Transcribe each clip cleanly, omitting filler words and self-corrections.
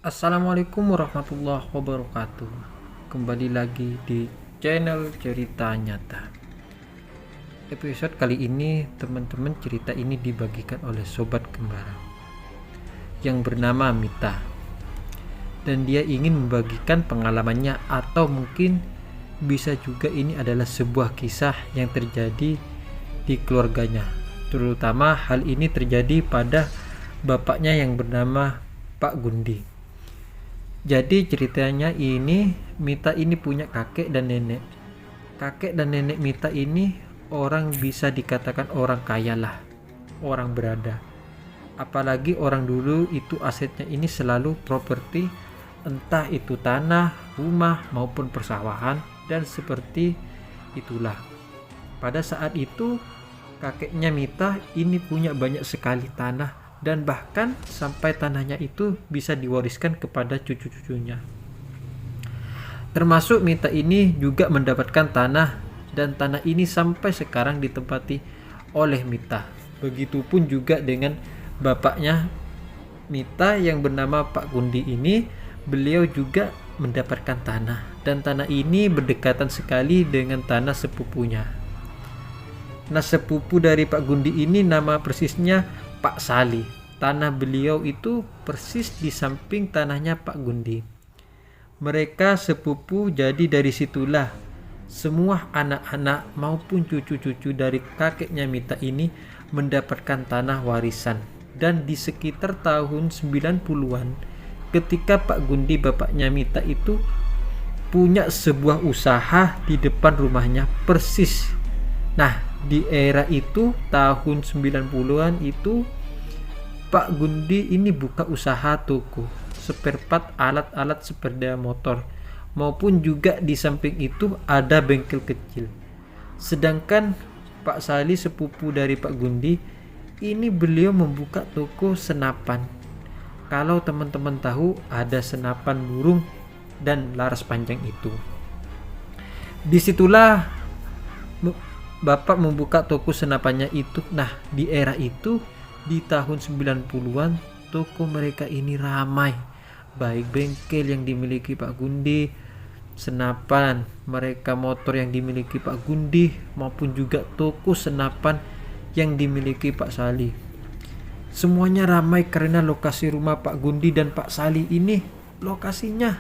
Assalamualaikum warahmatullahi wabarakatuh. Kembali lagi di channel Cerita Nyata. Episode kali ini, teman-teman, cerita ini dibagikan oleh sobat kembara yang bernama Mita. Dan dia ingin membagikan pengalamannya, atau mungkin bisa juga ini adalah sebuah kisah yang terjadi di keluarganya. Terutama hal ini terjadi pada bapaknya yang bernama Pak Gundi. Jadi ceritanya ini, Mita ini punya kakek dan nenek. Kakek dan nenek Mita ini orang bisa dikatakan orang kaya lah, orang berada. Apalagi orang dulu itu asetnya ini selalu properti, entah itu tanah, rumah maupun persawahan, dan seperti itulah. Pada saat itu kakeknya Mita ini punya banyak sekali tanah, dan bahkan sampai tanahnya itu bisa diwariskan kepada cucu-cucunya. Termasuk Mita ini juga mendapatkan tanah, dan tanah ini sampai sekarang ditempati oleh Mita. Begitupun juga dengan bapaknya Mita yang bernama Pak Gundi ini, beliau juga mendapatkan tanah, dan tanah ini berdekatan sekali dengan tanah sepupunya. Nah, sepupu dari Pak Gundi ini nama persisnya Pak Sali. Tanah beliau itu persis di samping tanahnya Pak Gundi. Mereka sepupu, jadi dari situlah semua anak-anak maupun cucu-cucu dari kakeknya Mita ini mendapatkan tanah warisan. Dan di sekitar tahun 90-an, ketika Pak Gundi bapaknya Mita itu punya sebuah usaha di depan rumahnya persis. Nah, di era itu tahun 90-an itu Pak Gundi ini buka usaha toko spare part alat-alat sepeda motor, maupun juga di samping itu ada bengkel kecil. Sedangkan Pak Sali sepupu dari Pak Gundi ini beliau membuka toko senapan. Kalau teman-teman tahu, ada senapan burung dan laras panjang itu. Disitulah Bapak membuka toko senapannya itu. Nah, di era itu, di tahun 90-an, toko mereka ini ramai. Baik bengkel yang dimiliki Pak Gundi, senapan mereka motor yang dimiliki Pak Gundi, maupun juga toko senapan yang dimiliki Pak Sali. Semuanya ramai karena lokasi rumah Pak Gundi dan Pak Sali ini lokasinya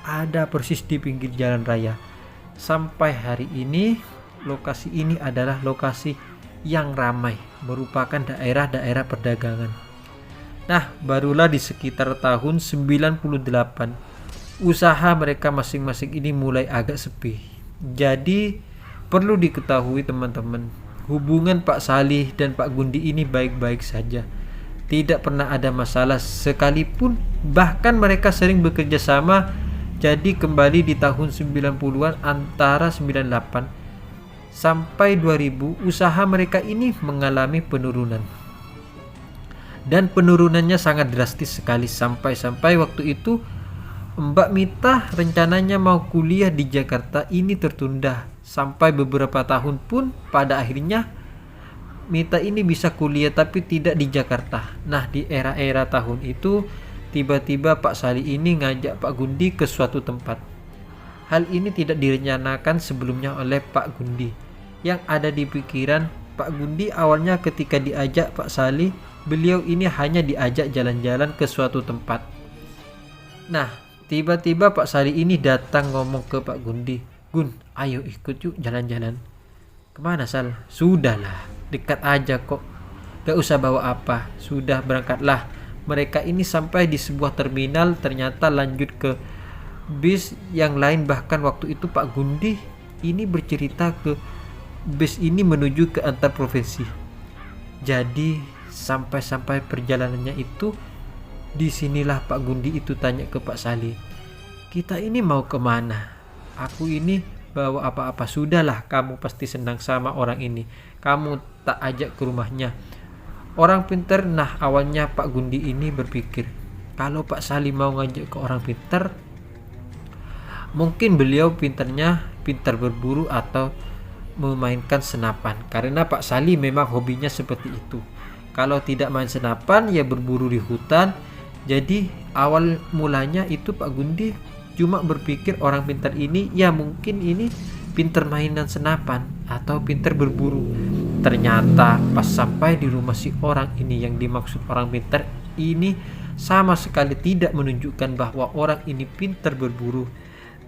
ada persis di pinggir jalan raya. Sampai hari ini lokasi ini adalah lokasi yang ramai, merupakan daerah-daerah perdagangan. Nah, barulah di sekitar tahun 98 usaha mereka masing-masing ini mulai agak sepi. Jadi perlu diketahui teman-teman, hubungan Pak Salih dan Pak Gundi ini baik-baik saja. Tidak pernah ada masalah sekalipun, bahkan mereka sering bekerja sama. Jadi kembali di tahun 90-an, antara 98 sampai 2000, usaha mereka ini mengalami penurunan. Dan penurunannya sangat drastis sekali, sampai waktu itu Mbak Mita rencananya mau kuliah di Jakarta ini tertunda sampai beberapa tahun pun pada akhirnya Mita ini bisa kuliah tapi tidak di Jakarta. Nah, di era-era tahun itu tiba-tiba Pak Sali ini ngajak Pak Gundi ke suatu tempat. Hal ini tidak direncanakan sebelumnya oleh Pak Gundi. Yang ada di pikiran Pak Gundi awalnya ketika diajak Pak Sali, beliau ini hanya diajak jalan-jalan ke suatu tempat. Nah, tiba-tiba Pak Sali ini datang ngomong ke Pak Gundi, "Gun, ayo ikut yuk jalan-jalan." "Kemana, Sal?" "Sudahlah, dekat aja kok. Gak usah bawa apa. Sudah, berangkatlah." Mereka ini sampai di sebuah terminal, ternyata lanjut ke bis yang lain. Bahkan waktu itu Pak Gundi ini bercerita ke bis ini menuju ke antar provinsi. Jadi sampai perjalanannya itu, disinilah Pak Gundi itu tanya ke Pak Sali, "Kita ini mau kemana? Aku ini bawa apa-apa." "Sudahlah, kamu pasti senang sama orang ini. Kamu tak ajak ke rumahnya. Orang pintar." Nah, awalnya Pak Gundi ini berpikir, kalau Pak Sali mau ngajak ke orang pintar, mungkin beliau pintar berburu atau memainkan senapan, karena Pak Sali memang hobinya seperti itu. Kalau tidak main senapan, ya berburu di hutan, Jadi awal mulanya itu Pak Gundi cuma berpikir orang pintar ini ya mungkin ini pintar mainan senapan atau pintar berburu. Ternyata pas sampai di rumah si orang ini yang dimaksud orang pintar ini sama sekali tidak menunjukkan bahwa orang ini pintar berburu.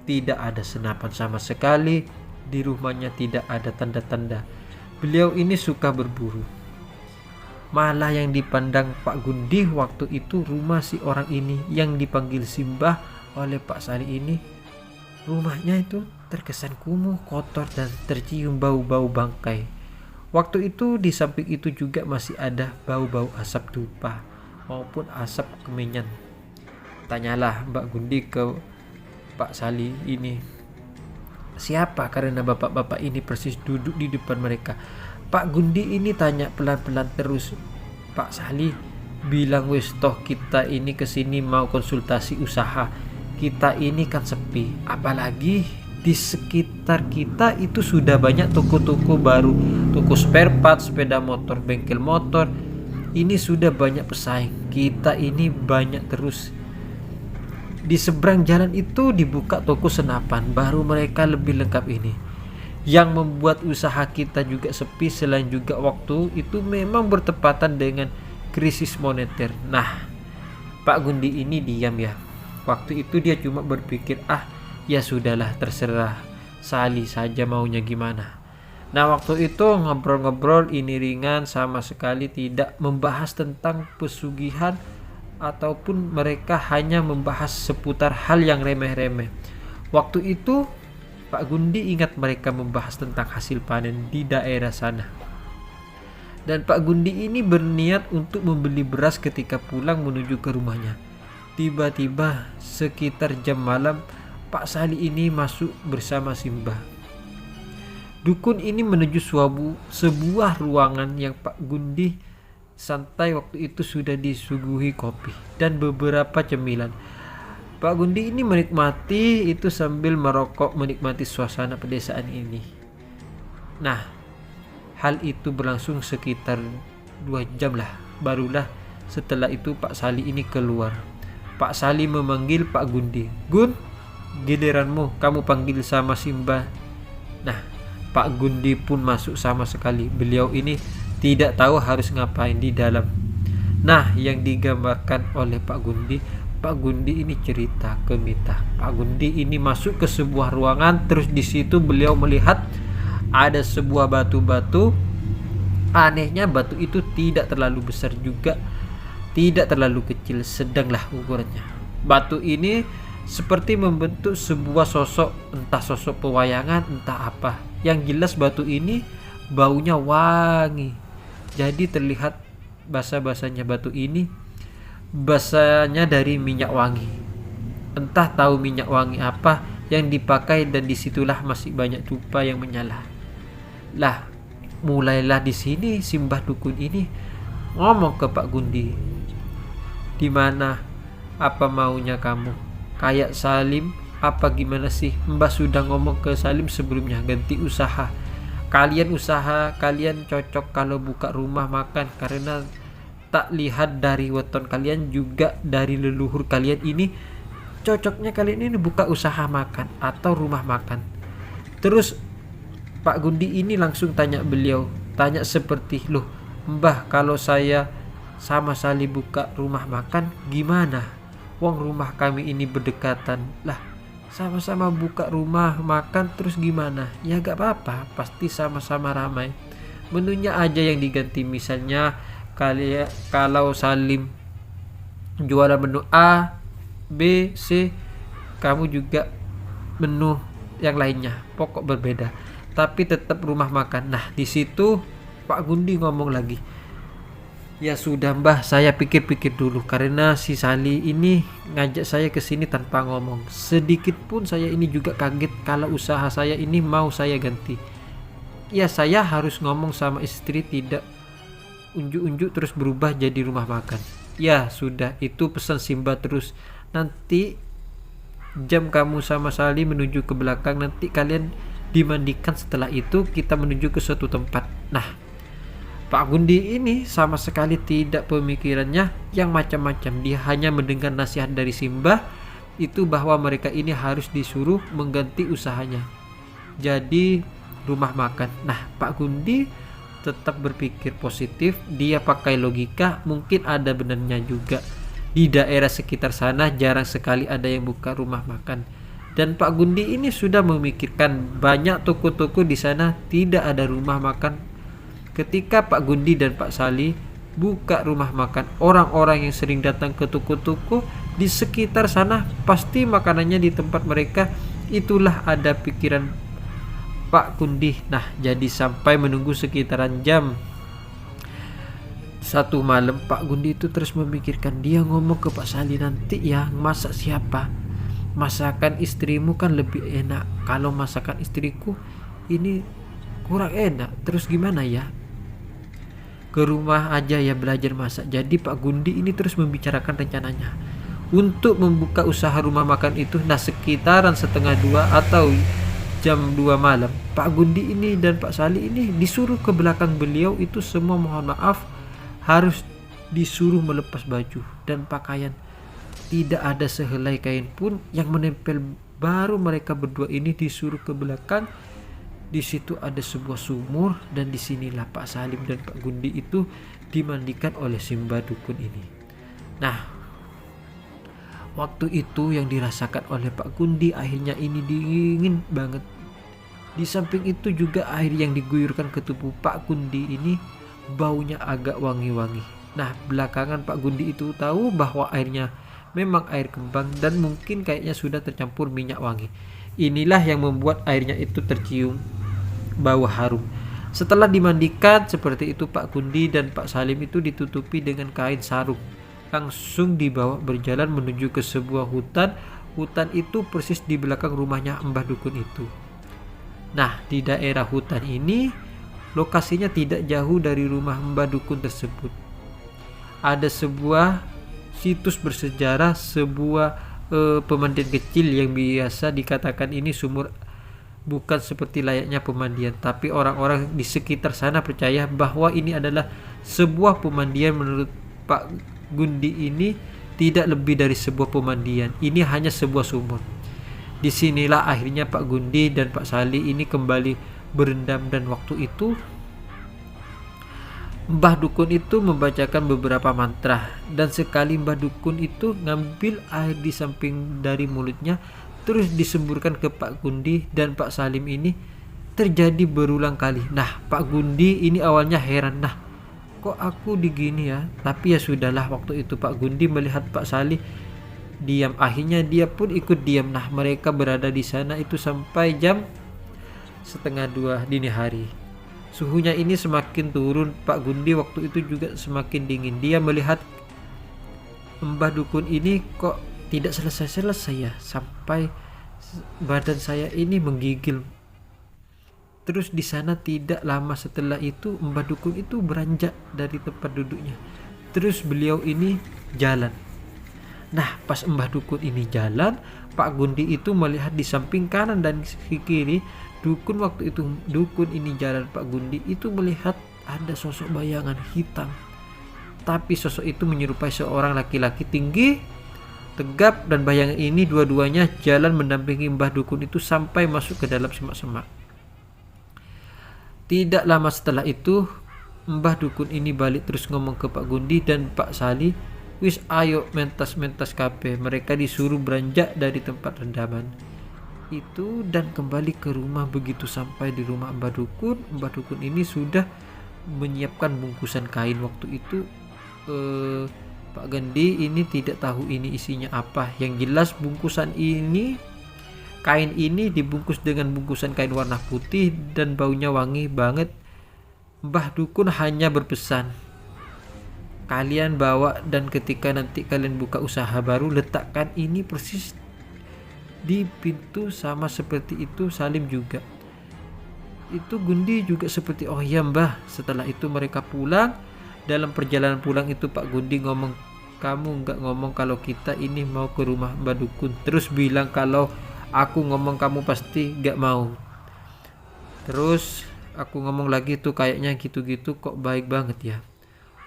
Tidak ada senapan sama sekali, di rumahnya tidak ada tanda-tanda beliau ini suka berburu. Malah yang dipandang Pak Gundi waktu itu rumah si orang ini yang dipanggil Simbah oleh Pak Sali ini, rumahnya itu terkesan kumuh, kotor dan tercium bau-bau bangkai. Waktu itu di samping itu juga masih ada bau-bau asap dupa maupun asap kemenyan. Tanyalah Mbak Gundi ke Pak Sali ini, siapa? Karena bapak-bapak ini persis duduk di depan mereka. Pak Gundi ini tanya pelan-pelan terus. Pak Sali bilang wis toh kita ini kesini mau konsultasi usaha. Kita ini kan sepi, apalagi di sekitar kita itu sudah banyak toko-toko baru, toko spare part, sepeda motor, bengkel motor. Ini sudah banyak pesaing. Kita ini banyak terus. Di seberang jalan itu dibuka toko senapan, baru mereka lebih lengkap ini. Yang membuat usaha kita juga sepi selain juga waktu itu memang bertepatan dengan krisis moneter. Nah, Pak Gundi ini diam ya. Waktu itu dia cuma berpikir, ya sudahlah terserah Sali saja maunya gimana. Nah waktu itu ngobrol-ngobrol ini ringan, sama sekali tidak membahas tentang pesugihan ataupun mereka hanya membahas seputar hal yang remeh-remeh. Waktu itu Pak Gundi ingat mereka membahas tentang hasil panen di daerah sana. Dan Pak Gundi ini berniat untuk membeli beras ketika pulang menuju ke rumahnya. Tiba-tiba sekitar jam malam Pak Sali ini masuk bersama Simbah. Dukun ini menuju sebuah ruangan yang Pak Gundi santai waktu itu sudah disuguhi kopi dan beberapa cemilan. Pak Gundi ini menikmati itu sambil merokok, menikmati suasana pedesaan ini. Nah, hal itu berlangsung sekitar 2 jam lah. Barulah setelah itu Pak Sali ini keluar. Pak Sali memanggil Pak Gundi. Gun, giliranmu, kamu panggil sama Simbah. Nah, Pak Gundi pun masuk sama sekali. Beliau ini tidak tahu harus ngapain di dalam. Nah, yang digambarkan oleh Pak Gundi ini cerita ke Mita. Pak Gundi ini masuk ke sebuah ruangan, terus di situ beliau melihat ada sebuah batu-batu. Anehnya batu itu tidak terlalu besar juga, tidak terlalu kecil, sedanglah ukurannya. Batu ini seperti membentuk sebuah sosok, entah sosok pewayangan, entah apa. Yang jelas batu ini baunya wangi. Jadi terlihat basa-basanya batu ini basanya dari minyak wangi. Entah tahu minyak wangi apa yang dipakai, dan disitulah masih banyak dupa yang menyala. Lah, mulailah di sini Simbah dukun ini ngomong ke Pak Gundi. Di mana? Apa maunya kamu? Kayak Salim apa gimana sih? Mbah sudah ngomong ke Salim sebelumnya ganti usaha. Kalian cocok kalau buka rumah makan, karena tak lihat dari weton kalian juga dari leluhur kalian ini cocoknya kalian ini buka usaha makan atau rumah makan. Terus Pak Gundi ini langsung tanya seperti, loh Mbah, kalau saya sama Sali buka rumah makan gimana? Wong rumah kami ini berdekatan. Lah, sama-sama buka rumah makan terus gimana? Ya gak apa-apa, pasti sama-sama ramai. Menunya aja yang diganti, misalnya kalau Salim jualan menu A, B, C, kamu juga menu yang lainnya, pokok berbeda, tapi tetap rumah makan. Nah, di situ Pak Gundi ngomong lagi, ya sudah Mbah, saya pikir-pikir dulu, karena si Sali ini ngajak saya ke sini tanpa ngomong. Sedikit pun saya ini juga kaget kalau usaha saya ini mau saya ganti. Ya saya harus ngomong sama istri, tidak unjuk-unjuk terus berubah jadi rumah makan. Ya sudah, itu pesan Simbah terus. Nanti jam kamu sama Sali menuju ke belakang, nanti kalian dimandikan, setelah itu kita menuju ke suatu tempat. Nah, Pak Gundi ini sama sekali tidak pemikirannya yang macam-macam. Dia hanya mendengar nasihat dari Simbah itu bahwa mereka ini harus disuruh mengganti usahanya jadi rumah makan. Nah, Pak Gundi tetap berpikir positif, dia pakai logika, mungkin ada benarnya juga. Di daerah sekitar sana jarang sekali ada yang buka rumah makan. Dan Pak Gundi ini sudah memikirkan banyak toko-toko di sana tidak ada rumah makan. Ketika Pak Gundi dan Pak Sali buka rumah makan, orang-orang yang sering datang ke toko-toko di sekitar sana pasti makanannya di tempat mereka. Itulah ada pikiran Pak Gundi. Nah, jadi sampai menunggu sekitaran jam 1 malam, Pak Gundi itu terus memikirkan. Dia ngomong ke Pak Sali, nanti ya masak siapa? Masakan istrimu kan lebih enak. Kalau masakan istriku ini kurang enak. Terus gimana ya? Ke rumah aja ya belajar masak. Jadi Pak Gundi ini terus membicarakan rencananya untuk membuka usaha rumah makan itu. Nah, sekitaran 1:30 atau jam 2 malam, Pak Gundi ini dan Pak Sali ini disuruh ke belakang beliau itu semua, mohon maaf, harus disuruh melepas baju dan pakaian. Tidak ada sehelai kain pun yang menempel. Baru mereka berdua ini disuruh ke belakang. Di situ ada sebuah sumur dan disinilah Pak Salim dan Pak Gundi itu dimandikan oleh Simbah dukun ini. Nah, waktu itu yang dirasakan oleh Pak Gundi, akhirnya ini dingin banget. Di samping itu juga air yang diguyurkan ke tubuh Pak Gundi ini baunya agak wangi-wangi. Nah, belakangan Pak Gundi itu tahu bahwa airnya memang air kembang dan mungkin kayaknya sudah tercampur minyak wangi. Inilah yang membuat airnya itu tercium bau harum. Setelah dimandikan seperti itu, Pak Gundi dan Pak Salim itu ditutupi dengan kain sarung. Langsung dibawa berjalan menuju ke sebuah hutan. Hutan itu persis di belakang rumahnya Mbah Dukun itu. Nah, di daerah hutan ini lokasinya tidak jauh dari rumah Mbah Dukun tersebut. Ada sebuah situs bersejarah, sebuah pemandian kecil yang biasa dikatakan ini sumur. Bukan seperti layaknya pemandian, tapi orang-orang di sekitar sana percaya bahwa ini adalah sebuah pemandian. Menurut Pak Gundi ini tidak lebih dari sebuah pemandian. Ini hanya sebuah sumur. Disinilah akhirnya Pak Gundi dan Pak Sali ini kembali berendam, dan waktu itu Mbah Dukun itu membacakan beberapa mantra, dan sekali Mbah Dukun itu ngambil air di samping dari mulutnya terus disemburkan ke Pak Gundi dan Pak Salim ini terjadi berulang kali. Nah, Pak Gundi ini awalnya heran, nah kok aku digini ya, tapi ya sudahlah. Waktu itu Pak Gundi melihat Pak Sali diam, akhirnya dia pun ikut diam. Nah, mereka berada di sana itu sampai jam 1:30 dini hari. Suhunya ini semakin turun. Pak Gundi waktu itu juga semakin dingin. Dia melihat Mbah Dukun ini kok tidak selesai-selesai ya, sampai badan saya ini menggigil. Terus di sana tidak lama setelah itu Mbah Dukun itu beranjak dari tempat duduknya. Terus beliau ini jalan. Nah, pas Mbah Dukun ini jalan, Pak Gundi itu melihat di samping kanan dan kiri. Dukun waktu itu Dukun ini jalan, Pak Gundi itu melihat ada sosok bayangan hitam. Tapi sosok itu menyerupai seorang laki-laki tinggi, tegap, dan bayangan ini dua-duanya jalan mendampingi Mbah Dukun itu sampai masuk ke dalam semak-semak. Tidak lama setelah itu Mbah Dukun ini balik terus ngomong ke Pak Gundi dan Pak Sali, wis ayo mentas-mentas kabeh. Mereka disuruh beranjak dari tempat rendaman itu dan kembali ke rumah. Begitu sampai di rumah Mbah Dukun ini sudah menyiapkan bungkusan kain. Waktu itu Pak Gundi ini tidak tahu ini isinya apa. Yang jelas bungkusan ini, kain ini dibungkus dengan bungkusan kain warna putih dan baunya wangi banget. Mbah Dukun hanya berpesan, kalian bawa dan ketika nanti kalian buka usaha baru, letakkan ini persis di pintu sama seperti itu Salim juga. Itu Gundi juga seperti oh ya Mbah. Setelah itu mereka pulang. Dalam perjalanan pulang itu Pak Gundi ngomong, kamu nggak ngomong kalau kita ini mau ke rumah Mbah Dukun, terus bilang kalau aku ngomong kamu pasti nggak mau. Terus aku ngomong lagi tuh kayaknya gitu-gitu kok baik banget ya.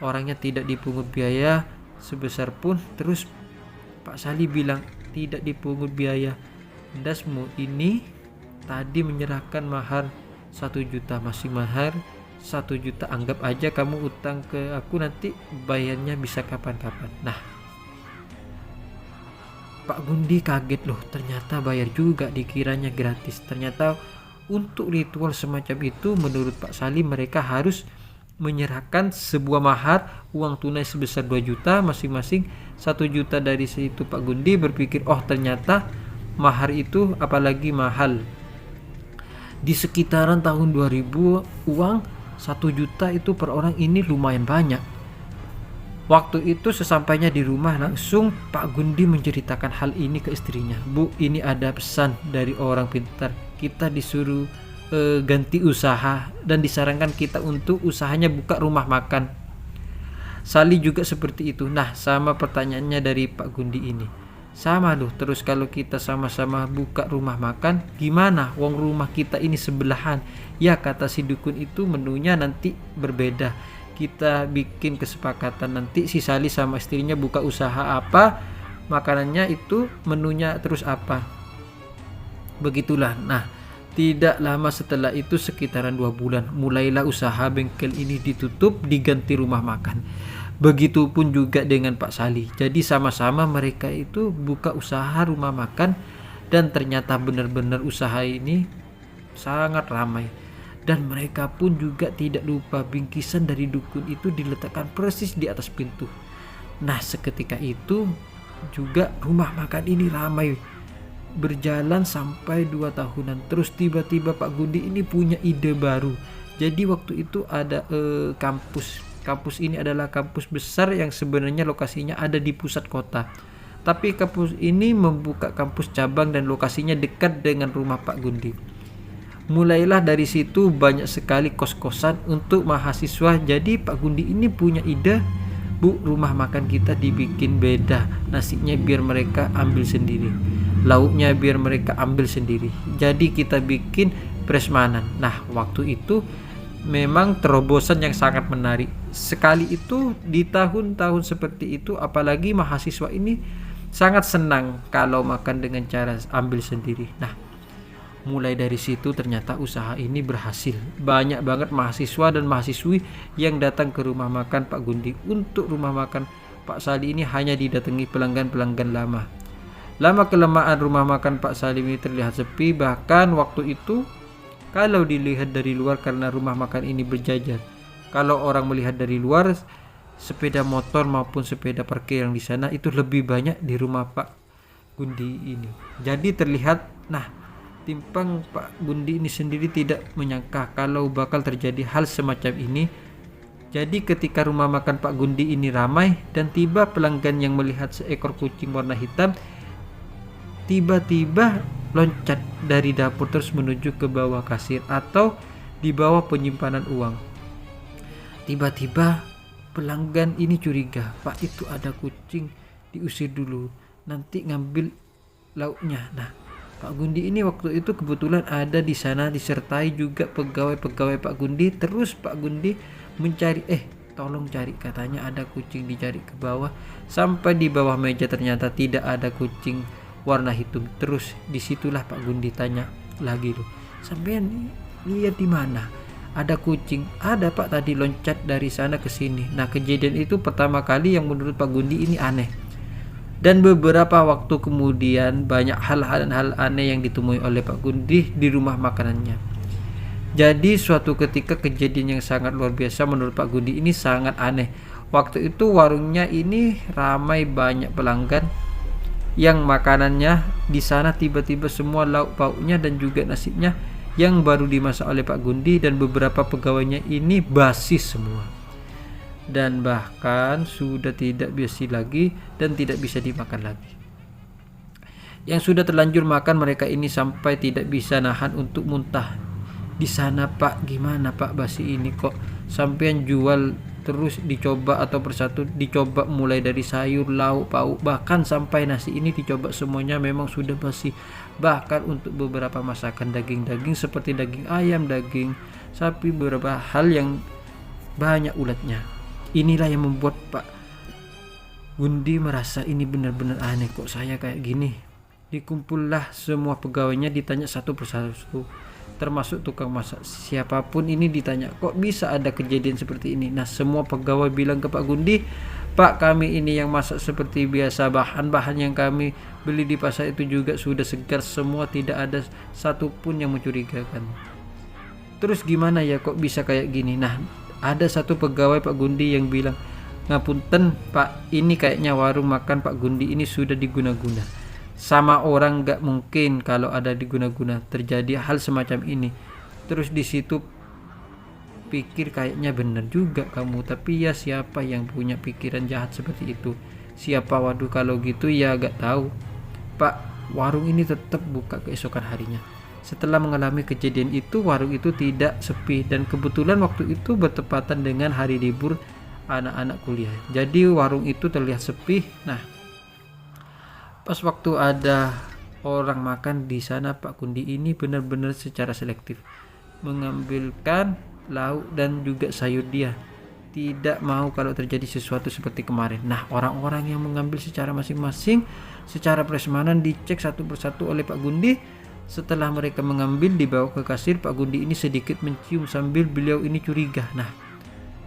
Orangnya tidak dipungut biaya sebesar pun. Terus Pak Sali bilang tidak dipungut biaya. Dasmu ini tadi menyerahkan mahar 1 juta, masih mahar 1 juta, anggap aja kamu utang ke aku, nanti bayarnya bisa kapan-kapan. Nah, Pak Gundi kaget loh, ternyata bayar juga, dikiranya gratis. Ternyata untuk ritual semacam itu menurut Pak Salim mereka harus menyerahkan sebuah mahar uang tunai sebesar 2 juta masing-masing. 1 juta dari situ Pak Gundi berpikir, oh ternyata mahar itu apalagi mahal. Di sekitaran tahun 2000 uang 1 juta itu per orang ini lumayan banyak. Waktu itu sesampainya di rumah langsung Pak Gundi menceritakan hal ini ke istrinya. Bu, ini ada pesan dari orang pintar. Kita disuruh ganti usaha dan disarankan kita untuk usahanya buka rumah makan. Sali juga seperti itu. Nah, sama pertanyaannya dari Pak Gundi ini. Sama loh, terus kalau kita sama-sama buka rumah makan, gimana? Wong rumah kita ini sebelahan. Ya, kata si dukun itu menunya nanti berbeda. Kita bikin kesepakatan nanti si Sali sama istrinya buka usaha apa, makanannya itu menunya terus apa. Begitulah. Nah, tidak lama setelah itu sekitaran 2 bulan mulailah usaha bengkel ini ditutup, diganti rumah makan. Begitupun juga dengan Pak Sali. Jadi sama-sama mereka itu buka usaha rumah makan dan ternyata benar-benar usaha ini sangat ramai. Dan mereka pun juga tidak lupa bingkisan dari dukun itu diletakkan persis di atas pintu. Nah, seketika itu juga rumah makan ini ramai. Berjalan sampai 2 tahunan. Terus tiba-tiba Pak Gundi ini punya ide baru. Jadi waktu itu ada kampus. Kampus ini adalah kampus besar yang sebenarnya lokasinya ada di pusat kota. Tapi kampus ini membuka kampus cabang dan lokasinya dekat dengan rumah Pak Gundi. Mulailah dari situ banyak sekali kos-kosan untuk mahasiswa. Jadi Pak Gundi ini punya ide, Bu, rumah makan kita dibikin beda. Nasinya biar mereka ambil sendiri, lauknya biar mereka ambil sendiri. Jadi kita bikin prasmanan. Nah, waktu itu memang terobosan yang sangat menarik. Sekali itu di tahun-tahun seperti itu, apalagi mahasiswa ini sangat senang kalau makan dengan cara ambil sendiri. Nah, mulai dari situ ternyata usaha ini berhasil. Banyak banget mahasiswa dan mahasiswi yang datang ke rumah makan Pak Gundi. Untuk rumah makan Pak Sali ini hanya didatangi pelanggan-pelanggan lama. Lama-kelamaan rumah makan Pak Salim ini terlihat sepi. Bahkan waktu itu kalau dilihat dari luar, karena rumah makan ini berjajar, kalau orang melihat dari luar, sepeda motor maupun sepeda parkir yang di sana itu lebih banyak di rumah Pak Gundi ini. Jadi terlihat, nah, timpang Pak Gundi ini sendiri tidak menyangka kalau bakal terjadi hal semacam ini. Jadi ketika rumah makan Pak Gundi ini ramai dan tiba pelanggan yang melihat seekor kucing warna hitam tiba-tiba loncat dari dapur terus menuju ke bawah kasir atau di bawah penyimpanan uang. Tiba-tiba pelanggan ini curiga, Pak, itu ada kucing, diusir dulu, nanti ngambil lauknya. Nah, Pak Gundi ini waktu itu kebetulan ada di sana disertai juga pegawai-pegawai Pak Gundi. Terus Pak Gundi mencari, tolong cari, katanya ada kucing, dicari ke bawah. Sampai di bawah meja ternyata tidak ada kucing warna hitam. Terus disitulah Pak Gundi tanya lagi, loh, sampean lihat di mana? Ada kucing? Ada Pak, tadi loncat dari sana ke sini. Nah, kejadian itu pertama kali yang menurut Pak Gundi ini aneh. Dan beberapa waktu kemudian banyak hal-hal aneh yang ditemui oleh Pak Gundi di rumah makanannya. Jadi suatu ketika kejadian yang sangat luar biasa menurut Pak Gundi ini sangat aneh. Waktu itu warungnya ini ramai banyak pelanggan yang makanannya di sana tiba-tiba semua lauk pauknya dan juga nasinya yang baru dimasak oleh Pak Gundi dan beberapa pegawainya ini basi semua. Dan bahkan sudah tidak basi lagi dan tidak bisa dimakan lagi. Yang sudah terlanjur makan mereka ini sampai tidak bisa nahan untuk muntah. Di sana, Pak, gimana Pak, basi ini kok sampean jual terus, dicoba atau persatu dicoba, mulai dari sayur, lauk, pauk, bahkan sampai nasi ini dicoba semuanya memang sudah basi. Bahkan untuk beberapa masakan daging-daging seperti daging ayam, daging sapi, beberapa hal yang banyak ulatnya. Inilah yang membuat Pak Gundi merasa ini benar-benar aneh, kok saya kayak gini. Dikumpullah semua pegawainya, ditanya satu persatu, termasuk tukang masak. Siapapun ini ditanya, kok bisa ada kejadian seperti ini? Nah, semua pegawai bilang ke Pak Gundi, Pak, kami ini yang masak seperti biasa, bahan-bahan yang kami beli di pasar itu juga sudah segar semua, tidak ada satupun yang mencurigakan. Terus gimana ya, kok bisa kayak gini? Nah, ada satu pegawai Pak Gundi yang bilang, ngapunten Pak, ini kayaknya warung makan Pak Gundi ini sudah diguna-guna sama orang, gak mungkin kalau ada diguna-guna terjadi hal semacam ini. Terus di situ pikir kayaknya benar juga kamu, tapi ya siapa yang punya pikiran jahat seperti itu? Siapa? Waduh, kalau gitu ya gak tahu Pak, warung ini tetap buka keesokan harinya. Setelah mengalami kejadian itu, warung itu tidak sepi, dan kebetulan waktu itu bertepatan dengan hari libur anak-anak kuliah, jadi warung itu terlihat sepi. Nah, pas waktu ada orang makan di sana, Pak Gundi ini benar-benar secara selektif mengambilkan lauk dan juga sayur. Dia tidak mau kalau terjadi sesuatu seperti kemarin. Nah, orang-orang yang mengambil secara masing-masing, secara prasmanan dicek satu persatu oleh Pak Gundi. Setelah mereka mengambil, dibawa ke kasir. Pak Gundi ini sedikit mencium sambil beliau ini curiga. Nah,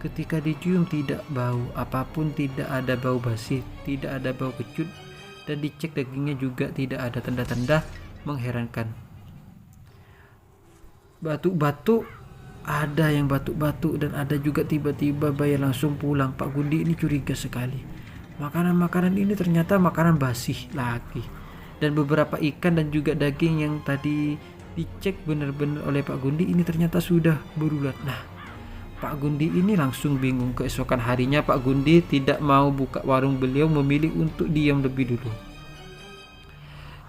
ketika dicium tidak bau apapun, tidak ada bau basi, tidak ada bau kecut, dan dicek dagingnya juga tidak ada tanda-tanda mengherankan. Batuk-batuk, ada yang batuk-batuk, dan ada juga tiba-tiba bayar langsung pulang. Pak Gundi ini curiga sekali. Makanan-makanan ini ternyata makanan basi lagi, dan beberapa ikan dan juga daging yang tadi dicek benar-benar oleh Pak Gundi ini ternyata sudah berulat. Nah, Pak Gundi ini langsung bingung. Keesokan harinya Pak Gundi tidak mau buka warung, beliau memilih untuk diam lebih dulu.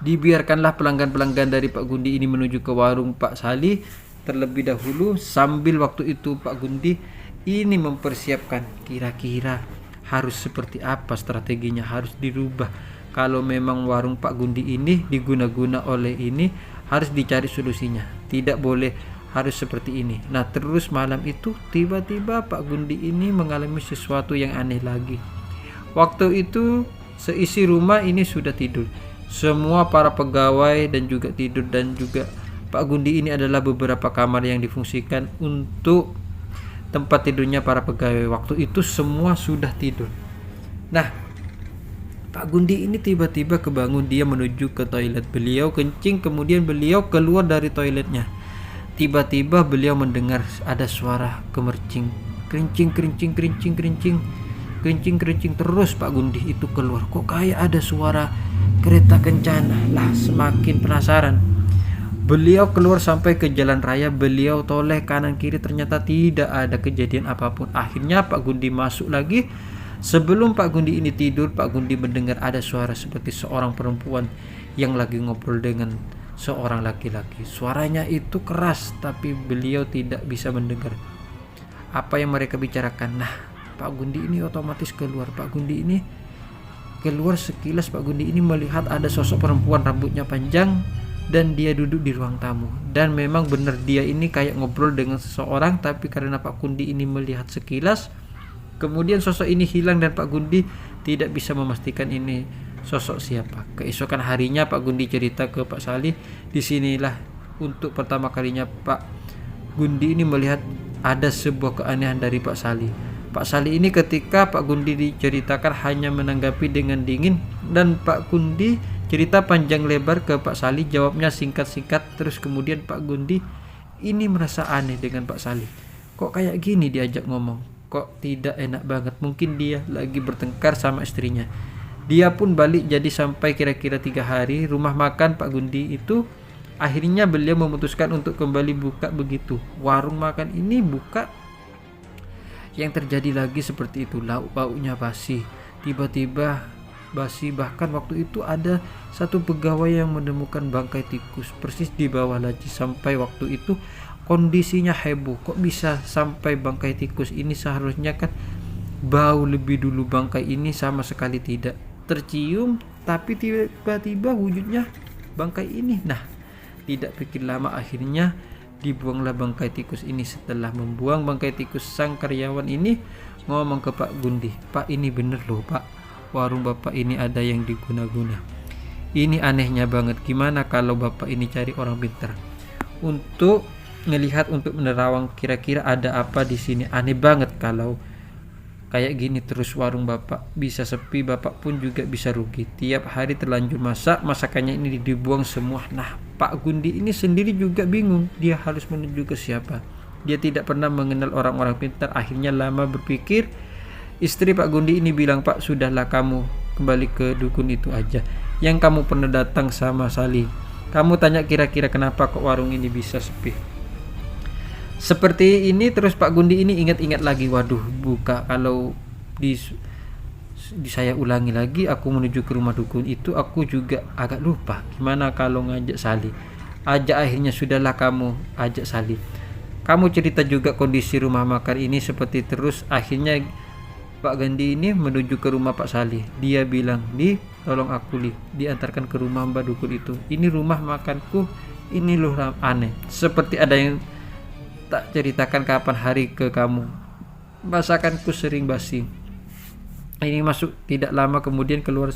Dibiarkanlah pelanggan-pelanggan dari Pak Gundi ini menuju ke warung Pak Salih terlebih dahulu. Sambil waktu itu Pak Gundi ini mempersiapkan kira-kira harus seperti apa strateginya, harus dirubah. Kalau memang warung Pak Gundi ini diguna-guna oleh ini, harus dicari solusinya, tidak boleh harus seperti ini. Nah, terus malam itu tiba-tiba Pak Gundi ini mengalami sesuatu yang aneh lagi. Waktu itu seisi rumah ini sudah tidur, semua para pegawai dan juga tidur, dan juga Pak Gundi ini adalah beberapa kamar yang difungsikan untuk tempat tidurnya para pegawai. Waktu itu semua sudah tidur. Nah, Pak Gundi ini tiba-tiba kebangun, dia menuju ke toilet, beliau kencing, kemudian beliau keluar dari toiletnya. Tiba-tiba beliau mendengar ada suara kemercing, kerincing, kerincing, kerincing, kerincing, kerincing, kerincing. Terus Pak Gundi itu keluar, kok kayak ada suara kereta kencana. Lah, semakin penasaran, beliau keluar sampai ke jalan raya, beliau toleh kanan kiri, ternyata tidak ada kejadian apapun. Akhirnya Pak Gundi masuk lagi. Sebelum Pak Gundi ini tidur, Pak Gundi mendengar ada suara seperti seorang perempuan yang lagi ngobrol dengan seorang laki-laki. Suaranya itu keras, tapi beliau tidak bisa mendengar apa yang mereka bicarakan. Nah, Pak Gundi ini otomatis keluar. Pak Gundi ini keluar, sekilas Pak Gundi ini melihat ada sosok perempuan rambutnya panjang, dan dia duduk di ruang tamu. Dan memang benar dia ini kayak ngobrol dengan seseorang, tapi karena Pak Gundi ini melihat sekilas, kemudian sosok ini hilang dan Pak Gundi tidak bisa memastikan ini sosok siapa. Keesokan harinya Pak Gundi cerita ke Pak Salih. Disinilah untuk pertama kalinya Pak Gundi ini melihat ada sebuah keanehan dari Pak Salih. Pak Salih ini ketika Pak Gundi diceritakan hanya menanggapi dengan dingin, dan Pak Gundi cerita panjang lebar ke Pak Salih, jawabnya singkat-singkat. Terus kemudian Pak Gundi ini merasa aneh dengan Pak Salih. Kok kayak gini diajak ngomong, kok tidak enak banget. Mungkin dia lagi bertengkar sama istrinya. Dia pun balik, jadi sampai kira-kira 3 hari rumah makan Pak Gundi itu akhirnya beliau memutuskan untuk kembali buka. Begitu warung makan ini buka, yang terjadi lagi seperti itu. Lauk pauknya basi, tiba-tiba basi. Bahkan waktu itu ada satu pegawai yang menemukan bangkai tikus persis di bawah laci. Sampai waktu itu kondisinya heboh, kok bisa sampai bangkai tikus ini? Seharusnya kan bau lebih dulu, bangkai ini sama sekali tidak tercium, tapi tiba-tiba wujudnya bangkai ini. Nah, tidak pikir lama akhirnya Dibuanglah bangkai tikus ini. Setelah membuang bangkai tikus, sang karyawan ini ngomong ke Pak Gundi, "Pak, ini bener loh Pak, warung Bapak ini ada yang diguna-guna. Ini anehnya banget, gimana kalau Bapak ini cari orang pintar untuk ngelihat, untuk menerawang kira-kira ada apa di sini. Aneh banget kalau kayak gini terus warung Bapak bisa sepi, Bapak pun juga bisa rugi. Tiap hari terlanjur masak, masakannya ini dibuang semua." Nah, Pak Gundi ini sendiri juga bingung, dia harus menuju ke siapa. Dia tidak pernah mengenal orang-orang pintar. Akhirnya lama berpikir, istri Pak Gundi ini bilang, "Pak, sudahlah, kamu kembali ke dukun itu aja yang kamu pernah datang sama Sali. Kamu tanya kira-kira kenapa kok warung ini bisa sepi." Seperti ini terus Pak Gundi ini ingat-ingat lagi, waduh, buka kalau di saya ulangi lagi, aku menuju ke rumah dukun itu, aku juga agak lupa. Gimana kalau ngajak Sali? Akhirnya sudahlah, kamu ajak Sali. Kamu cerita juga kondisi rumah makan ini seperti terus. Akhirnya Pak Gundi ini menuju ke rumah Pak Sali. Dia bilang, tolong aku diantarkan ke rumah Mbak Dukun itu. Ini rumah makanku, ini loh aneh. Seperti ada yang tak ceritakan kapan hari ke kamu. Masakanku sering basi. Ini masuk tidak lama kemudian keluar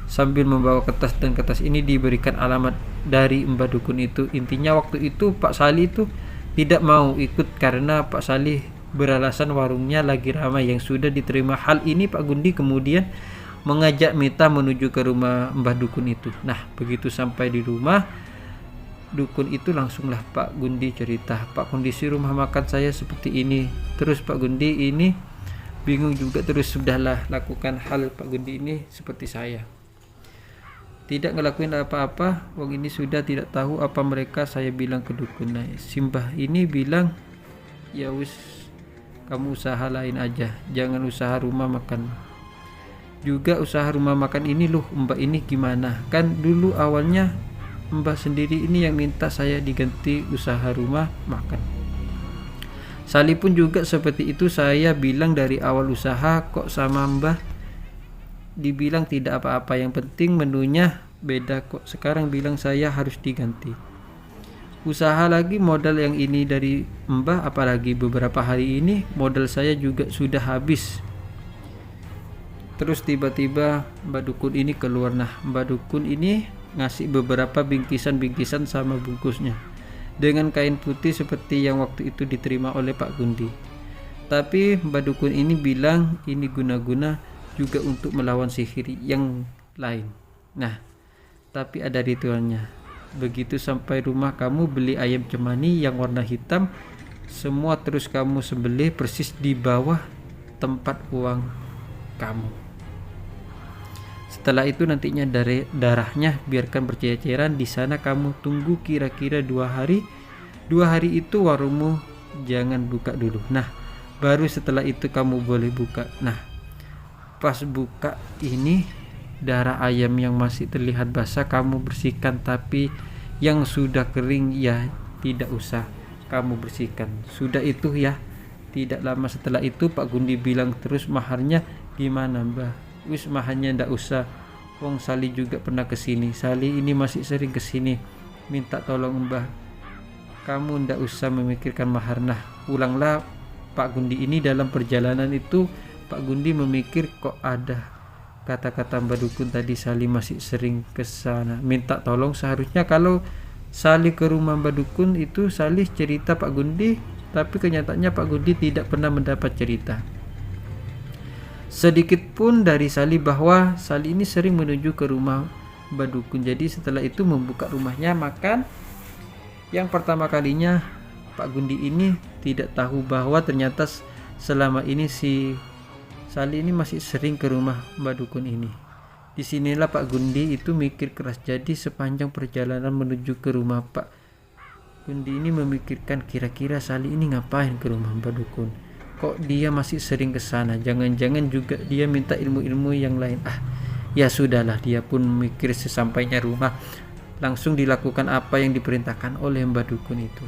sambil membawa kertas, dan kertas ini diberikan alamat dari Mbak Dukun itu. Intinya waktu itu Pak Sali itu tidak mau ikut karena Pak Sali beralasan warungnya lagi ramai yang sudah diterima. Hal ini Pak Gundi kemudian mengajak Mita menuju ke rumah Mbah Dukun itu. Nah, begitu sampai di rumah dukun itu langsunglah Pak Gundi cerita, "Pak, kondisi rumah makan saya seperti ini." Terus Pak Gundi ini bingung juga, terus sudahlah, lakukan hal Pak Gundi ini seperti saya. Tidak ngelakuin apa-apa, wong ini sudah tidak tahu apa mereka. Saya bilang ke dukun. Nah, Simbah ini bilang, "Ya wis, kamu usaha lain aja, jangan usaha rumah makan. Juga usaha rumah makan ini loh, Mbak ini gimana? Kan dulu awalnya Mbak sendiri ini yang minta saya diganti usaha rumah makan." Sali pun juga seperti itu. Saya bilang dari awal usaha kok sama Mbah dibilang tidak apa-apa, yang penting menunya beda kok. Sekarang bilang saya harus diganti usaha lagi, modal yang ini dari Mbah, apalagi beberapa hari ini modal saya juga sudah habis. Terus tiba-tiba Mbak Dukun ini keluar. Nah, Mbak Dukun ini ngasih beberapa bingkisan-bingkisan sama bungkusnya dengan kain putih seperti yang waktu itu diterima oleh Pak Gundi. Tapi Mbak Dukun ini bilang ini guna-guna juga untuk melawan sihir yang lain. Nah, tapi ada ritualnya. Begitu sampai rumah kamu beli ayam cemani yang warna hitam, semua terus kamu sembelih persis di bawah tempat uang kamu. Setelah itu nantinya dari darahnya biarkan berceceran di sana, kamu tunggu kira-kira 2 hari. 2 hari itu warungmu jangan buka dulu. Nah, baru setelah itu kamu boleh buka. Nah, pas buka ini darah ayam yang masih terlihat basah kamu bersihkan, tapi yang sudah kering ya tidak usah kamu bersihkan. Sudah itu ya. Tidak lama setelah itu Pak Gundi bilang, "Terus maharnya gimana, Mbah?" "Wis, maharnya ndak usah. Wong Sali juga pernah kesini. Sali ini masih sering kesini. Minta tolong Mbah. Kamu ndak usah memikirkan mahar." Nah, ulanglah Pak Gundi ini dalam perjalanan itu. Pak Gundi memikir kok ada kata-kata Mbak Dukun tadi, Sali masih sering ke sana minta tolong. Seharusnya kalau Sali ke rumah Mbak Dukun itu Sali cerita Pak Gundi, tapi kenyataannya Pak Gundi tidak pernah mendapat cerita sedikit pun dari Sali bahwa Sali ini sering menuju ke rumah Mbak Dukun. Jadi setelah itu membuka rumahnya makan. Yang pertama kalinya Pak Gundi ini tidak tahu bahwa ternyata selama ini si Sali ini masih sering ke rumah Mbak Dukun ini. Disinilah Pak Gundi itu mikir keras. Jadi sepanjang perjalanan menuju ke rumah Pak Gundi ini memikirkan kira-kira Sali ini ngapain ke rumah Mbak Dukun. Kok dia masih sering ke sana? Jangan-jangan juga dia minta ilmu-ilmu yang lain. Ya sudahlah, dia pun mikir. Sesampainya rumah langsung dilakukan apa yang diperintahkan oleh Mbak Dukun itu.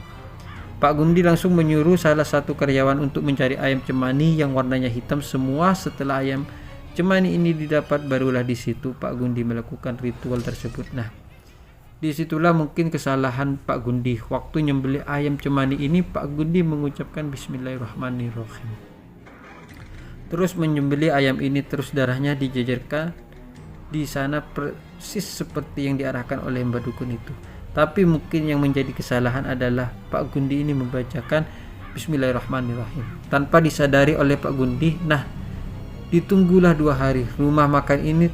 Pak Gundi langsung menyuruh salah satu karyawan untuk mencari ayam cemani yang warnanya hitam semua. Setelah ayam cemani ini didapat, barulah di situ Pak Gundi melakukan ritual tersebut. Nah, Disitulah mungkin kesalahan Pak Gundi. Waktu nyembelih ayam cemani ini Pak Gundi mengucapkan Bismillahirrahmanirrahim. Terus menyembelih ayam ini, terus darahnya dijejerkan di sana persis seperti yang diarahkan oleh Mbah Dukun itu. Tapi mungkin yang menjadi kesalahan adalah Pak Gundi ini membacakan Bismillahirrahmanirrahim tanpa disadari oleh Pak Gundi. Nah, ditunggulah 2 hari. Rumah makan ini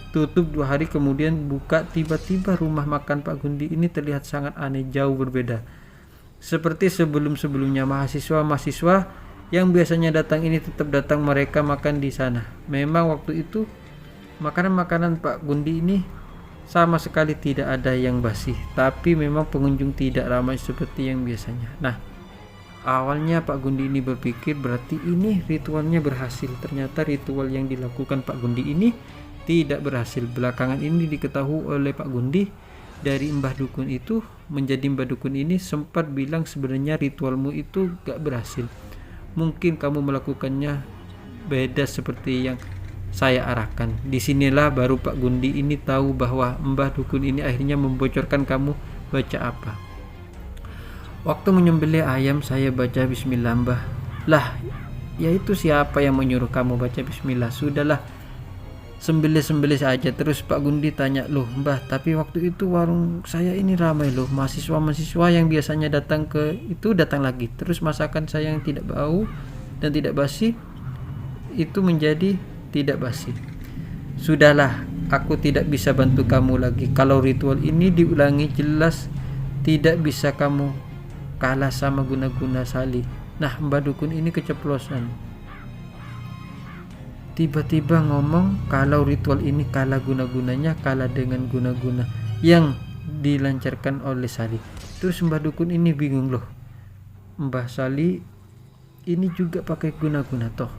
tutup 2 hari kemudian buka. Tiba-tiba rumah makan Pak Gundi ini terlihat sangat aneh, jauh berbeda. Seperti sebelum-sebelumnya, mahasiswa-mahasiswa yang biasanya datang ini tetap datang, mereka makan di sana. Memang waktu itu makanan-makanan Pak Gundi ini sama sekali tidak ada yang basi, tapi memang pengunjung tidak ramai seperti yang biasanya. Nah, awalnya Pak Gundi ini berpikir berarti ini ritualnya berhasil. Ternyata ritual yang dilakukan Pak Gundi ini tidak berhasil. Belakangan ini diketahui oleh Pak Gundi dari Mbah Dukun itu. Menjadi Mbah Dukun ini sempat bilang sebenarnya ritualmu itu gak berhasil. Mungkin kamu melakukannya beda seperti yang saya arahkan. Disinilah baru Pak Gundi ini tahu bahwa Mbah Dukun ini akhirnya membocorkan kamu baca apa. Waktu menyembelih ayam saya baca bismillah. Mbah, lah yaitu siapa yang menyuruh kamu baca bismillah? Sudahlah, sembelih-sembelih saja. Terus Pak Gundi tanya, loh Mbah, tapi waktu itu warung saya ini ramai loh, mahasiswa-mahasiswa yang biasanya datang ke itu datang lagi. Terus masakan saya yang tidak bau dan tidak basi itu menjadi tidak basi. Sudahlah, aku tidak bisa bantu kamu lagi. Kalau ritual ini diulangi jelas tidak bisa kamu kalah sama guna-guna Sali. Nah, Mbah Dukun ini keceplosan. Tiba-tiba ngomong kalau ritual ini kalah guna-gunanya, kalah dengan guna-guna yang dilancarkan oleh Sali. Terus Mbah Dukun ini bingung, loh Mbah Sali ini juga pakai guna-guna toh.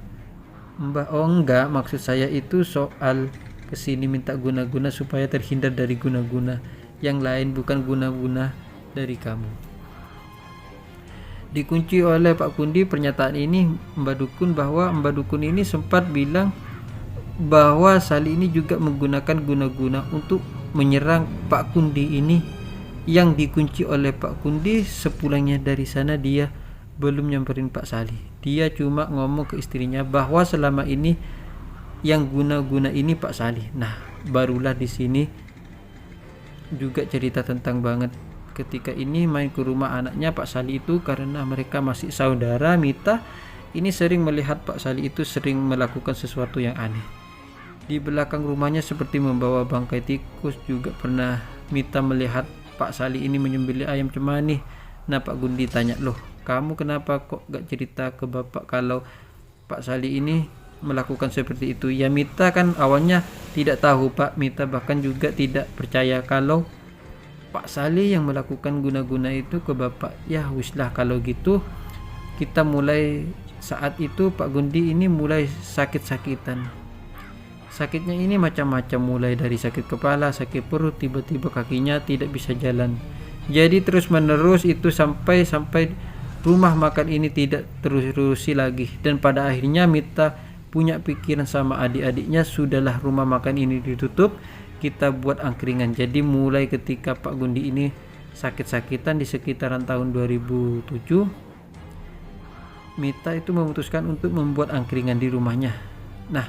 Mbah, oh enggak, maksud saya itu soal kesini minta guna-guna supaya terhindar dari guna-guna yang lain, bukan guna-guna dari kamu. Dikunci oleh Pak Gundi pernyataan ini Mbah Dukun, bahwa Mbah Dukun ini sempat bilang bahwa Sali ini juga menggunakan guna-guna untuk menyerang Pak Gundi ini. Yang dikunci oleh Pak Gundi, sepulangnya dari sana dia belum nyamperin Pak Sali. Dia cuma ngomong ke istrinya bahwa selama ini yang guna-guna ini Pak Sali. Nah, barulah di sini juga cerita tentang banget ketika ini main ke rumah anaknya Pak Sali itu, karena mereka masih saudara. Mita ini sering melihat Pak Sali itu sering melakukan sesuatu yang aneh di belakang rumahnya, seperti membawa bangkai tikus. Juga pernah Mita melihat Pak Sali ini menyembelih ayam cemani. Nah, Pak Gundi tanya, loh kamu kenapa kok gak cerita ke bapak kalau Pak Sali ini melakukan seperti itu? Ya, Mita kan awalnya tidak tahu Pak. Mita bahkan juga tidak percaya kalau Pak Sali yang melakukan guna-guna itu ke bapak. Ya wislah kalau gitu. Kita mulai saat itu Pak Gundi ini mulai sakit-sakitan. Sakitnya ini macam-macam, mulai dari sakit kepala, sakit perut, tiba-tiba kakinya tidak bisa jalan. Jadi terus menerus itu sampai rumah makan ini tidak terusi lagi. Dan pada akhirnya Mita punya pikiran sama adik-adiknya, sudahlah rumah makan ini ditutup, kita buat angkringan. Jadi mulai ketika Pak Gundi ini sakit-sakitan di sekitaran tahun 2007, Mita itu memutuskan untuk membuat angkringan di rumahnya. Nah,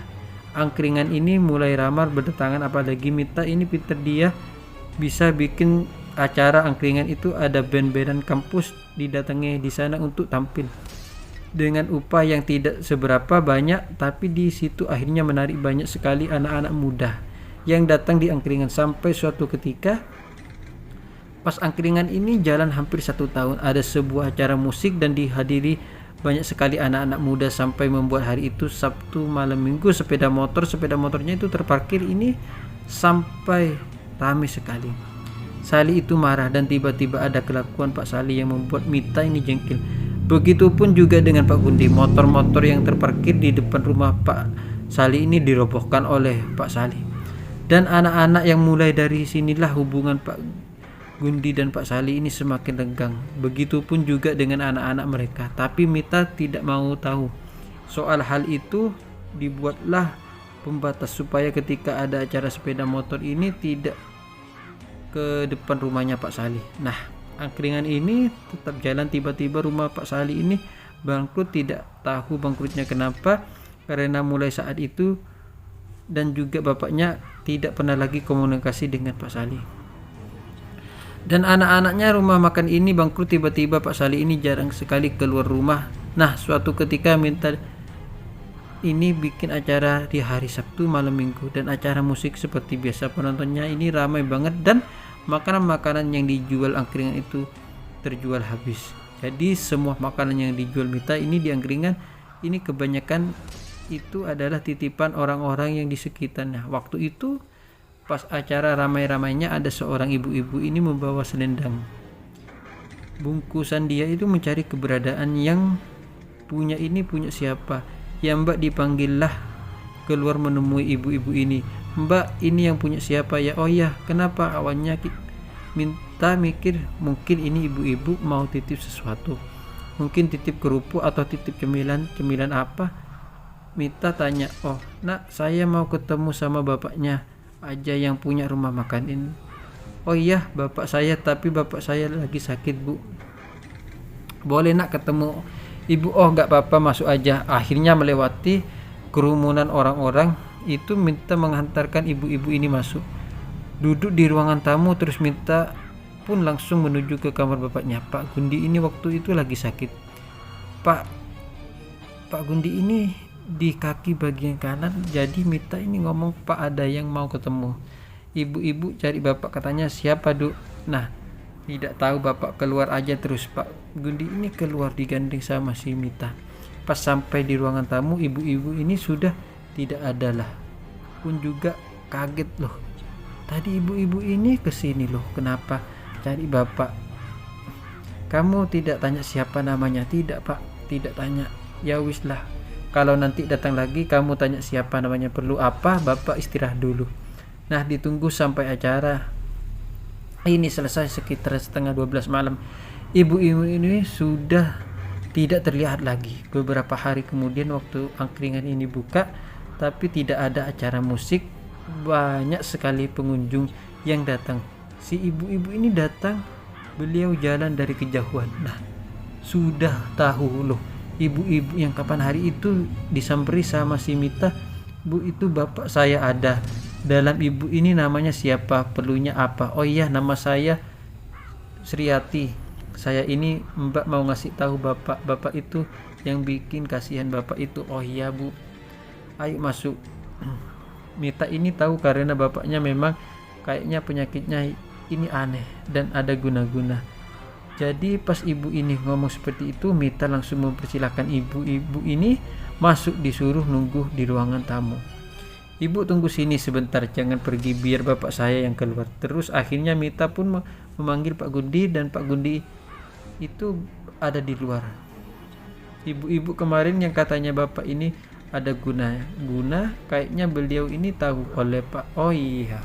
angkringan ini mulai ramai berdatangan, apalagi Mita ini pinter, dia bisa bikin acara angkringan itu, ada band-bandan kampus didatangi di sana untuk tampil dengan upah yang tidak seberapa banyak, tapi di situ akhirnya menarik banyak sekali anak-anak muda yang datang di angkringan. Sampai suatu ketika pas angkringan ini jalan hampir 1 tahun, ada sebuah acara musik dan dihadiri banyak sekali anak-anak muda, sampai membuat hari itu Sabtu malam Minggu sepeda motornya itu terparkir ini sampai ramai sekali. Sali itu marah dan tiba-tiba ada kelakuan Pak Sali yang membuat Mita ini jengkel. Begitupun juga dengan Pak Gundi, motor-motor yang terparkir di depan rumah Pak Sali ini dirobohkan oleh Pak Sali. Dan anak-anak yang mulai dari sinilah hubungan Pak Gundi dan Pak Sali ini semakin renggang. Begitupun juga dengan anak-anak mereka. Tapi Mita tidak mau tahu soal hal itu. Dibuatlah pembatas supaya ketika ada acara sepeda motor ini tidak ke depan rumahnya Pak Salih. Nah, angkringan ini tetap jalan. Tiba-tiba rumah Pak Salih ini bangkrut. Tidak tahu bangkrutnya kenapa, karena mulai saat itu dan juga bapaknya tidak pernah lagi komunikasi dengan Pak Salih. Dan anak-anaknya rumah makan ini bangkrut. Tiba-tiba Pak Salih ini jarang sekali keluar rumah. Nah, suatu ketika minta ini bikin acara di hari Sabtu malam Minggu, dan acara musik seperti biasa. Penontonnya ini ramai banget, dan makanan-makanan yang dijual angkringan itu terjual habis. Jadi semua makanan yang dijual Mita ini di angkringan ini kebanyakan itu adalah titipan orang-orang yang di sekitarnya. Waktu itu pas acara ramai-ramainya ada seorang ibu-ibu ini membawa selendang. Bungkusan dia itu mencari keberadaan yang punya siapa. Ya Mbak, dipanggillah keluar menemui ibu-ibu ini. Mbak, ini yang punya siapa ya? Oh ya, kenapa? Awalnya Minta mikir mungkin ini ibu-ibu mau titip sesuatu, mungkin titip kerupuk atau titip cemilan apa. Minta tanya, oh nak, saya mau ketemu sama bapaknya aja yang punya rumah makan ini. Oh iya, bapak saya, tapi bapak saya lagi sakit Bu. Boleh nak ketemu ibu? Oh gak apa-apa, masuk aja. Akhirnya melewati kerumunan orang-orang itu, Minta menghantarkan ibu-ibu ini masuk, duduk di ruangan tamu. Terus Minta pun langsung menuju ke kamar bapaknya. Pak Gundi ini waktu itu lagi sakit. Pak Gundi ini di kaki bagian kanan. Jadi Minta ini ngomong, Pak ada yang mau ketemu. Ibu-ibu cari bapak, katanya siapa Duk? Nah, tidak tahu, bapak keluar aja. Terus Pak Gundi ini keluar digandeng sama si Mita. Pas sampai di ruangan tamu, ibu-ibu ini sudah tidak ada lah. Pun juga kaget, loh tadi ibu-ibu ini kesini loh, kenapa cari bapak? Kamu tidak tanya siapa namanya? Tidak Pak, tidak tanya. Ya wis lah, kalau nanti datang lagi kamu tanya siapa namanya. Perlu apa? Bapak istirahat dulu. Nah, ditunggu sampai acara ini selesai sekitar setengah 12 malam. Ibu-ibu ini sudah tidak terlihat lagi. Beberapa hari kemudian waktu angkringan ini buka, tapi tidak ada acara musik. Banyak sekali pengunjung yang datang. Si ibu-ibu ini datang, beliau jalan dari kejauhan. Nah, sudah tahu loh ibu-ibu yang kapan hari itu disamperi sama si Mita. Bu, itu bapak saya ada dalam. Ibu ini namanya siapa? Perlunya apa? Oh iya, nama saya Sriati. Saya ini Mbak mau ngasih tahu bapak itu yang bikin kasihan bapak itu. Oh iya Bu, ayo masuk. Mita ini tahu karena bapaknya memang kayaknya penyakitnya ini aneh dan ada guna-guna. Jadi pas ibu ini ngomong seperti itu, Mita langsung mempersilahkan ibu-ibu ini masuk, disuruh nunggu di ruangan tamu. Ibu tunggu sini sebentar, jangan pergi, biar bapak saya yang keluar. Terus akhirnya Mita pun memanggil Pak Gundi, dan Pak Gundi itu ada di luar. Ibu-ibu kemarin yang katanya bapak ini ada guna, kayaknya beliau ini tahu oleh Pak. Oh iya,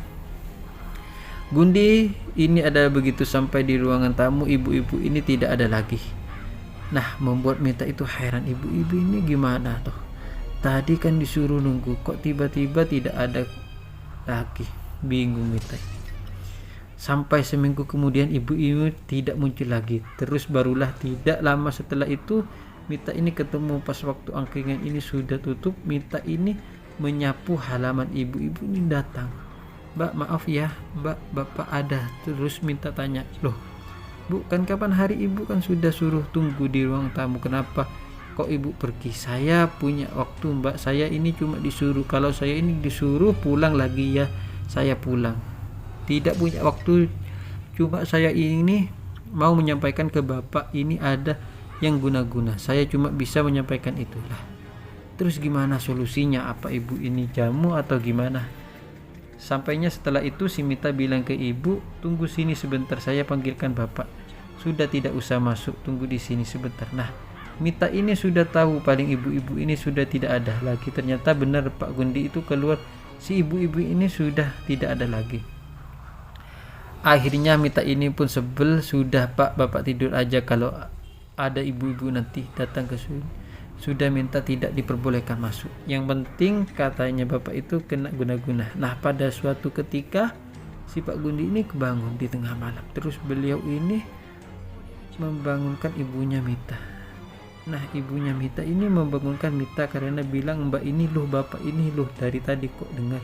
Gundi ini ada. Begitu sampai di ruangan tamu, ibu-ibu ini tidak ada lagi. Nah, membuat Mita itu heran, ibu-ibu ini gimana toh? Tadi kan disuruh nunggu, kok tiba-tiba tidak ada lagi? Bingung Mita. Sampai seminggu kemudian ibu-ibu tidak muncul lagi. Terus barulah tidak lama setelah itu Mita ini ketemu pas waktu angkringan ini sudah tutup. Mita ini menyapu halaman, ibu-ibu ini datang. Mbak, maaf ya Mbak, bapak ada. Terus Mita tanya, loh Bu, kan kapan hari ibu kan sudah suruh tunggu di ruang tamu, kenapa kok ibu pergi? Saya punya waktu Mbak, saya ini cuma disuruh. Kalau saya ini disuruh pulang lagi ya saya pulang, tidak punya waktu. Cuma saya ini mau menyampaikan ke bapak ini ada yang guna-guna, saya cuma bisa menyampaikan itulah. Terus gimana solusinya? Apa ibu ini jamu atau gimana? Sampainya setelah itu si Mita bilang ke ibu, tunggu sini sebentar, saya panggilkan bapak. Sudah, tidak usah masuk, tunggu di sini sebentar. Nah, Mita ini sudah tahu paling ibu-ibu ini sudah tidak ada lagi. Ternyata benar Pak Gundi itu keluar, si ibu-ibu ini sudah tidak ada lagi. Akhirnya Mita ini pun sebel, sudah Pak, bapak tidur aja, kalau ada ibu-ibu nanti datang ke sini. Sudah minta tidak diperbolehkan masuk. Yang penting katanya bapak itu kena guna-guna. Nah, pada suatu ketika si Pak Gundi ini kebangun di tengah malam. Terus beliau ini membangunkan ibunya Mita. Nah, ibunya Mita ini membangunkan Mita karena bilang, "Mbak ini loh, bapak ini loh, dari tadi kok dengar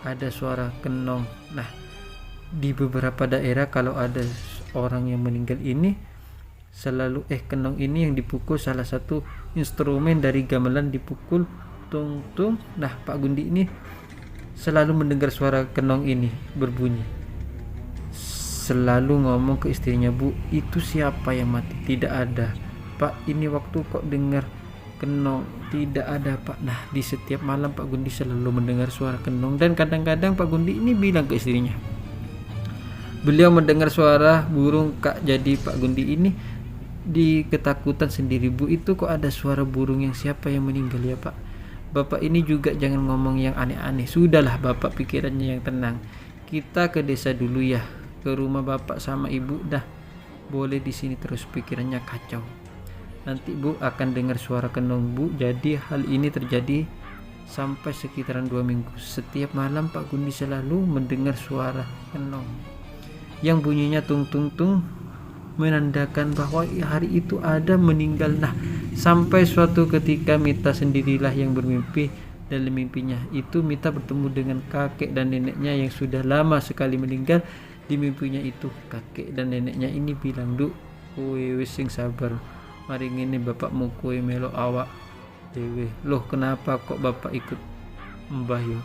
ada suara kenong." Nah, di beberapa daerah kalau ada orang yang meninggal ini selalu kenong ini yang dipukul, salah satu instrumen dari gamelan dipukul tung tung. Nah, Pak Gundi ini selalu mendengar suara kenong ini berbunyi. Selalu ngomong ke istrinya, "Bu, itu siapa yang mati?" "Tidak ada, Pak, ini waktu kok dengar kenong." "Tidak ada, Pak." Nah, di setiap malam Pak Gundi selalu mendengar suara kenong, dan kadang-kadang Pak Gundi ini bilang ke istrinya, beliau mendengar suara burung, Kak. Jadi Pak Gundi ini di ketakutan sendiri, "Bu, itu kok ada suara burung, yang siapa yang meninggal ya, Pak? Bapak ini juga jangan ngomong yang aneh-aneh." "Sudahlah, Bapak pikirannya yang tenang. Kita ke desa dulu ya, ke rumah Bapak sama Ibu dah. Boleh di sini terus, pikirannya kacau. Nanti Bu akan dengar suara kenong, Bu." Jadi hal ini terjadi sampai sekitaran 2 minggu. Setiap malam Pak Gundi selalu mendengar suara kenong yang bunyinya tung tung tung, menandakan bahwa hari itu ada meninggal. Nah, sampai suatu ketika Mita sendirilah yang bermimpi. Dalam mimpinya itu Mita bertemu dengan kakek dan neneknya yang sudah lama sekali meninggal. Di mimpinya itu kakek dan neneknya ini bilang, "Duk, kowe wis sing sabar. Mari ngene bapakmu kowe melo awak dewe." "Loh, kenapa kok bapak ikut mbah yo?"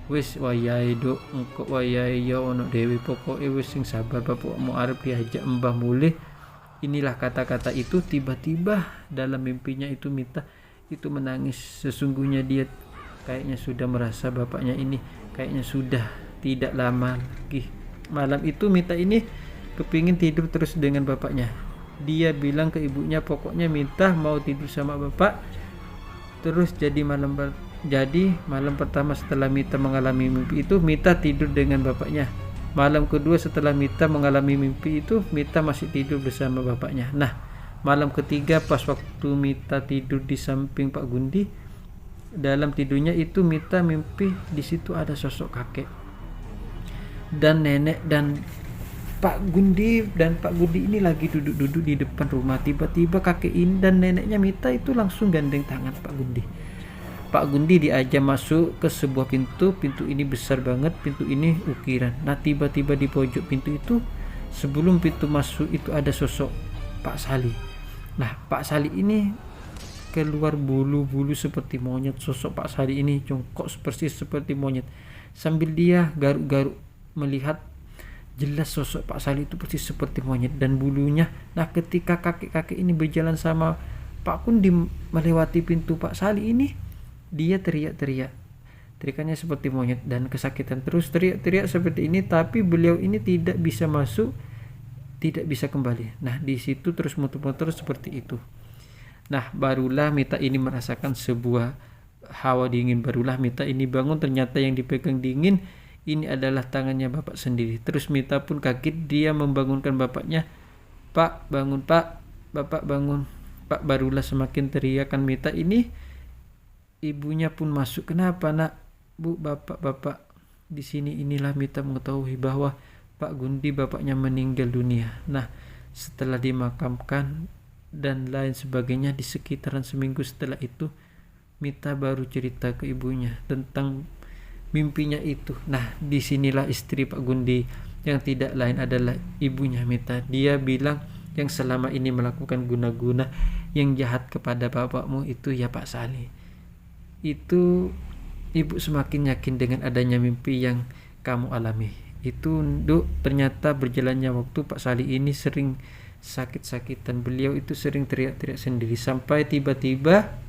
"Wis wayahe, Duk, engko wayahe ya ono dewe. Pokoke wis sing sabar, bapakmu arep diajak mbah mulih." Inilah kata-kata itu. Tiba-tiba dalam mimpinya itu Mita itu menangis. Sesungguhnya dia kayaknya sudah merasa bapaknya ini kayaknya sudah tidak lama lagi. Malam itu Mita ini kepingin tidur terus dengan bapaknya. Dia bilang ke ibunya, "Pokoknya Mita mau tidur sama bapak terus." Jadi malam pertama setelah Mita mengalami mimpi itu, Mita tidur dengan bapaknya. Malam kedua setelah Mita mengalami mimpi itu, Mita masih tidur bersama bapaknya. Nah, malam ketiga pas waktu Mita tidur di samping Pak Gundi, dalam tidurnya itu Mita mimpi di situ ada sosok kakek dan nenek dan Pak Gundi ini lagi duduk-duduk di depan rumah. Tiba-tiba kakek ini dan neneknya Mita itu langsung gandeng tangan Pak Gundi. Pak Gundi diajak masuk ke sebuah pintu. Pintu ini besar banget, pintu ini ukiran. Nah, tiba-tiba di pojok pintu itu, sebelum pintu masuk itu ada sosok Pak Sali. Nah, Pak Sali ini keluar bulu-bulu seperti monyet. Sosok Pak Sali ini jongkok persis seperti monyet, sambil dia garuk-garuk melihat jelas sosok Pak Sali itu persis seperti monyet dan bulunya. Nah, ketika kakek-kakek ini berjalan sama Pak Gundi melewati pintu Pak Sali ini, dia teriak-teriak. Teriakannya seperti monyet dan kesakitan, terus teriak-teriak seperti ini, tapi beliau ini tidak bisa masuk, tidak bisa kembali. Nah, di situ terus muter-muter seperti itu. Nah, barulah Mita ini merasakan sebuah hawa dingin. Barulah Mita ini bangun, ternyata yang dipegang dingin ini adalah tangannya bapak sendiri. Terus Mita pun kaget, dia membangunkan bapaknya. "Pak, bangun Pak, bapak bangun Pak." Barulah semakin teriakan Mita ini, ibunya pun masuk. "Kenapa nak? Bu, bapak di sini." Inilah Mita mengetahui bahwa Pak Gundi bapaknya meninggal dunia. Nah, setelah dimakamkan dan lain sebagainya, di sekitaran seminggu setelah itu Mita baru cerita ke ibunya tentang mimpinya itu. Nah, disinilah istri Pak Gundi yang tidak lain adalah ibunya Mita. Dia bilang yang selama ini melakukan guna-guna yang jahat kepada bapakmu itu ya Pak Sali. Itu ibu semakin yakin dengan adanya mimpi yang kamu alami. Itu Duk, ternyata berjalannya waktu Pak Sali ini sering sakit-sakitan. Beliau itu sering teriak-teriak sendiri, sampai tiba-tiba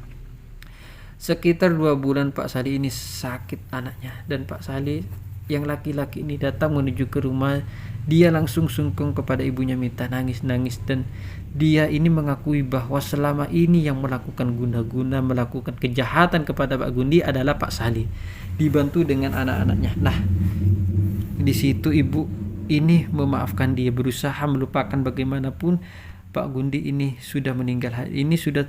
sekitar 2 bulan Pak Sali ini sakit anaknya, dan Pak Sali yang laki-laki ini datang menuju ke rumah. Dia langsung sungkem kepada ibunya Mita, nangis-nangis, dan dia ini mengakui bahwa selama ini yang melakukan guna-guna, melakukan kejahatan kepada Pak Gundi adalah Pak Sali, dibantu dengan anak-anaknya. Nah, di situ ibu ini memaafkan dia, berusaha melupakan bagaimanapun Pak Gundi ini sudah meninggal. Hal ini sudah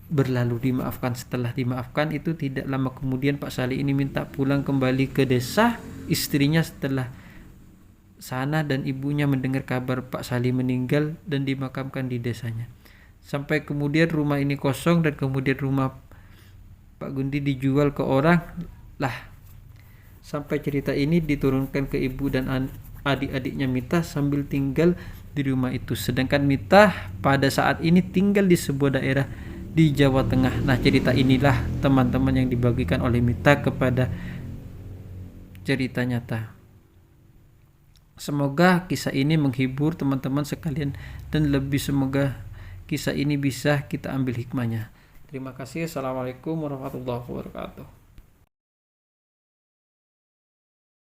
berlalu, dimaafkan. Setelah dimaafkan itu tidak lama kemudian Pak Sali ini minta pulang kembali ke desa. Istrinya setelah sana dan ibunya mendengar kabar Pak Salim meninggal dan dimakamkan di desanya. Sampai kemudian rumah ini kosong dan kemudian rumah Pak Gundi dijual ke orang. Lah, sampai cerita ini diturunkan ke ibu dan adik-adiknya Mita sambil tinggal di rumah itu. Sedangkan Mita pada saat ini tinggal di sebuah daerah di Jawa Tengah. Nah, cerita inilah teman-teman yang dibagikan oleh Mita kepada cerita nyata. Semoga kisah ini menghibur teman-teman sekalian dan lebih semoga kisah ini bisa kita ambil hikmahnya. Terima kasih. Assalamualaikum warahmatullahi wabarakatuh.